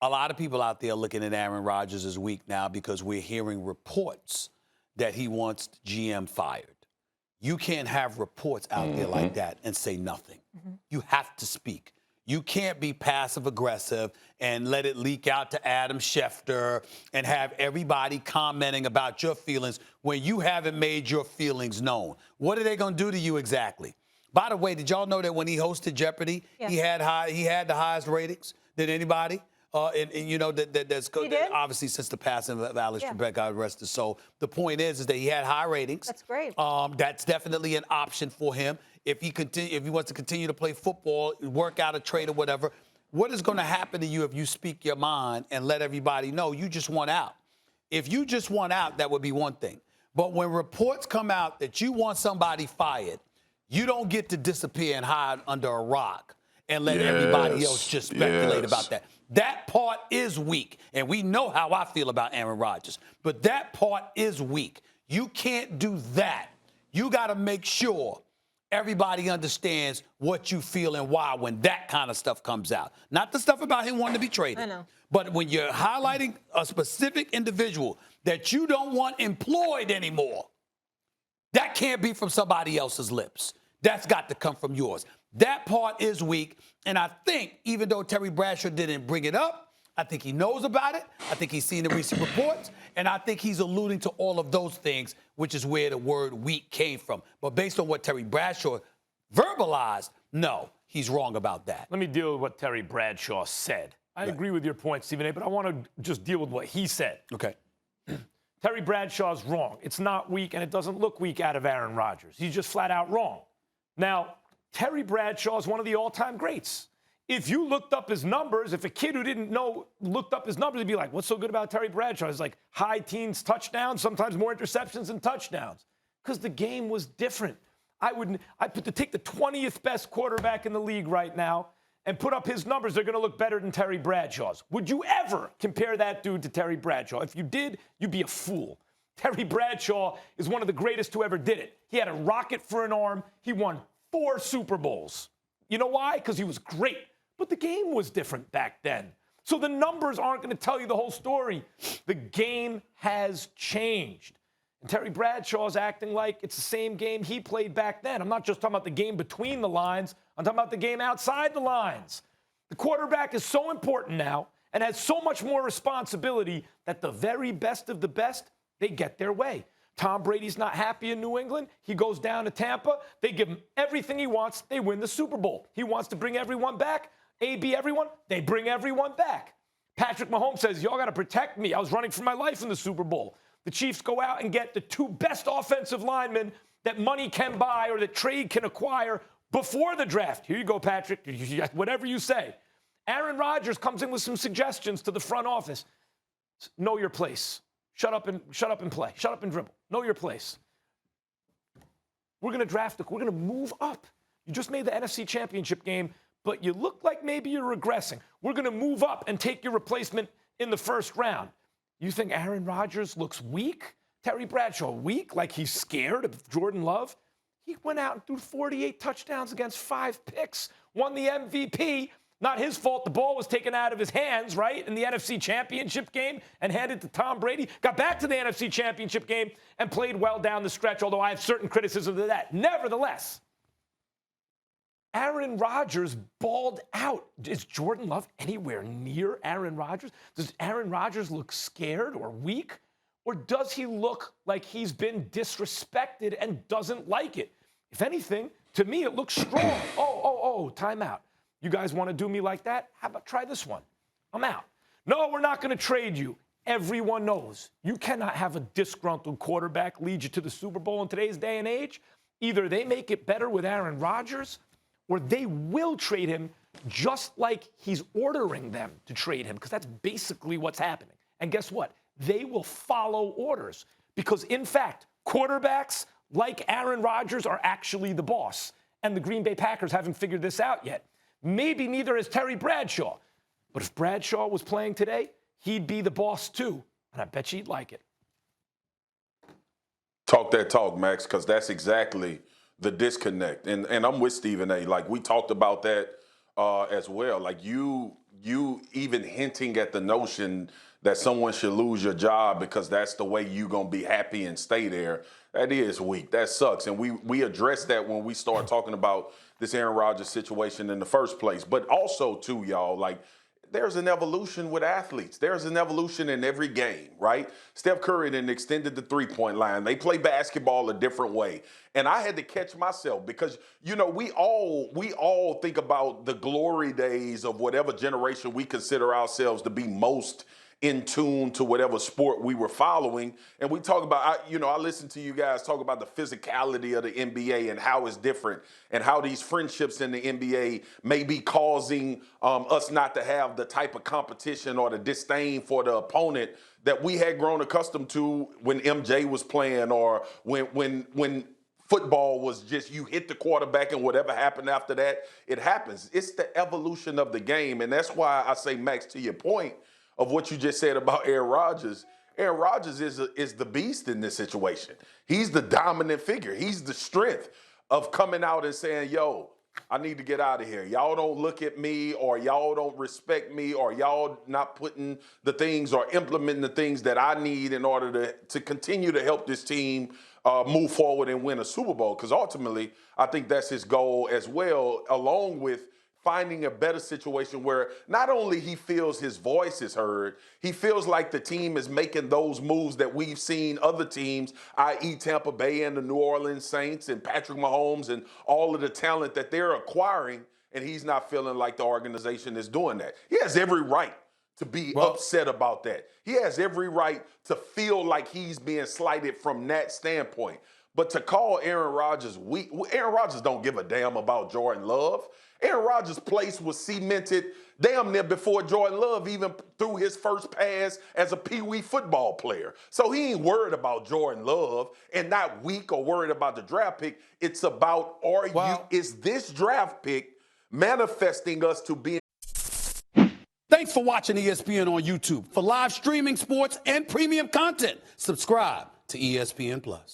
A lot of people out there looking at Aaron Rodgers as weak now because we're hearing reports that he wants GM fired. You can't have reports out there like that and say nothing. You have to speak. You can't be passive aggressive and let it leak out to Adam Schefter and have everybody commenting about your feelings when you haven't made your feelings known. What are they going to do to you exactly? By the way, did y'all know that when he hosted Jeopardy, he had the highest ratings than anybody? And you know that's good. Obviously, since the passing of Alex Trebek, God rest his soul. The point is that he had high ratings. That's great. That's definitely an option for him if he wants to continue to play football, work out a trade or whatever. What is going to happen to you if you speak your mind and let everybody know you just want out? If you just want out, that would be one thing. But when reports come out that you want somebody fired, you don't get to disappear and hide under a rock and let everybody else just speculate about that. That part is weak, and we know how I feel about Aaron Rodgers, but that part is weak. You can't do that. You got to make sure everybody understands what you feel and why when that kind of stuff comes out. Not the stuff about him wanting to be traded. I know. But when you're highlighting a specific individual that you don't want employed anymore, that can't be from somebody else's lips. That's got to come from yours. That part is weak. And I think even though Terry Bradshaw didn't bring it up, I think he knows about it. I think he's seen the recent reports. And I think he's alluding to all of those things, which is where the word weak came from. But based on what Terry Bradshaw verbalized, no, he's wrong about that. Let me deal with what Terry Bradshaw said. I agree with your point, Stephen A., but I want to just deal with what he said. Okay. Terry Bradshaw's wrong. It's not weak, and it doesn't look weak out of Aaron Rodgers. He's just flat out wrong. Now, Terry Bradshaw is one of the all-time greats. If you looked up his numbers, if a kid who didn't know looked up his numbers, he'd be like, what's so good about Terry Bradshaw? It's like high teens touchdowns, sometimes more interceptions than touchdowns. Because the game was different. Take the 20th best quarterback in the league right now and put up his numbers, they're going to look better than Terry Bradshaw's. Would you ever compare that dude to Terry Bradshaw? If you did, you'd be a fool. Terry Bradshaw is one of the greatest who ever did it. He had a rocket for an arm. He won 4 Super Bowls. You know why? Because he was great. But the game was different back then. So the numbers aren't going to tell you the whole story. The game has changed. And Terry Bradshaw is acting like it's the same game he played back then. I'm not just talking about the game between the lines. I'm talking about the game outside the lines. The quarterback is so important now and has so much more responsibility that the very best of the best, they get their way. Tom Brady's not happy in New England. He goes down to Tampa. They give him everything he wants. They win the Super Bowl. He wants to bring everyone back. AB everyone. They bring everyone back. Patrick Mahomes says, y'all got to protect me. I was running for my life in the Super Bowl. The Chiefs go out and get the 2 best offensive linemen that money can buy or that trade can acquire before the draft. Here you go, Patrick. Whatever you say. Aaron Rodgers comes in with some suggestions to the front office. Know your place. Shut up and play. Shut up and dribble. Know your place. We're going to draft. We're going to move up. You just made the NFC Championship game, but you look like maybe you're regressing. We're going to move up and take your replacement in the first round. You think Aaron Rodgers looks weak? Terry Bradshaw weak? Like he's scared of Jordan Love? He went out and threw 48 touchdowns against 5 picks, won the MVP. Not his fault. The ball was taken out of his hands, right, in the NFC Championship game and handed to Tom Brady. Got back to the NFC Championship game and played well down the stretch, although I have certain criticism of that. Nevertheless, Aaron Rodgers balled out. Is Jordan Love anywhere near Aaron Rodgers? Does Aaron Rodgers look scared or weak? Or does he look like he's been disrespected and doesn't like it? If anything, to me, it looks strong. Timeout. You guys want to do me like that? How about try this one? I'm out. No, we're not going to trade you. Everyone knows you cannot have a disgruntled quarterback lead you to the Super Bowl in today's day and age. Either they make it better with Aaron Rodgers or they will trade him just like he's ordering them to trade him, because that's basically what's happening. And guess what? They will follow orders because, in fact, quarterbacks like Aaron Rodgers are actually the boss. And the Green Bay Packers haven't figured this out yet. Maybe neither is Terry Bradshaw. But if Bradshaw was playing today, he'd be the boss too. And I bet you'd like it. Talk that talk, Max, because that's exactly the disconnect. And I'm with Stephen A. Like, we talked about that as well. Like, you you even hinting at the notion that someone should lose your job because that's the way you're going to be happy and stay there, that is weak. That sucks. And we addressed that when we start talking about this Aaron Rodgers situation in the first place. But also, too, y'all, like, there's an evolution with athletes. There's an evolution in every game, right? Steph Curry then extended the three-point line. They play basketball a different way. And I had to catch myself because, you know, we all think about the glory days of whatever generation we consider ourselves to be most in tune to whatever sport we were following. And we talk about, I listen to you guys talk about the physicality of the NBA and how it's different and how these friendships in the NBA may be causing us not to have the type of competition or the disdain for the opponent that we had grown accustomed to when MJ was playing or when football was just you hit the quarterback and whatever happened after that, it happens. It's the evolution of the game. And that's why I say, Max, to your point, of what you just said about Aaron Rodgers. Aaron Rodgers is the beast in this situation. He's the dominant figure. He's the strength of coming out and saying, yo, I need to get out of here. Y'all don't look at me, or y'all don't respect me, or y'all not putting the things or implementing the things that I need in order to continue to help this team move forward and win a Super Bowl. Because ultimately, I think that's his goal as well, along with finding a better situation where not only he feels his voice is heard, he feels like the team is making those moves that we've seen other teams, i.e. Tampa Bay and the New Orleans Saints and Patrick Mahomes and all of the talent that they're acquiring, and he's not feeling like the organization is doing that. He has every right to be upset about that. He has every right to feel like he's being slighted from that standpoint. But to call Aaron Rodgers weak, Aaron Rodgers don't give a damn about Jordan Love. Aaron Rodgers' place was cemented damn near before Jordan Love even threw his first pass as a peewee football player. So he ain't worried about Jordan Love and not weak or worried about the draft pick. It's about, is this draft pick manifesting us to be? Thanks for watching ESPN on YouTube. For live streaming sports and premium content, subscribe to ESPN Plus.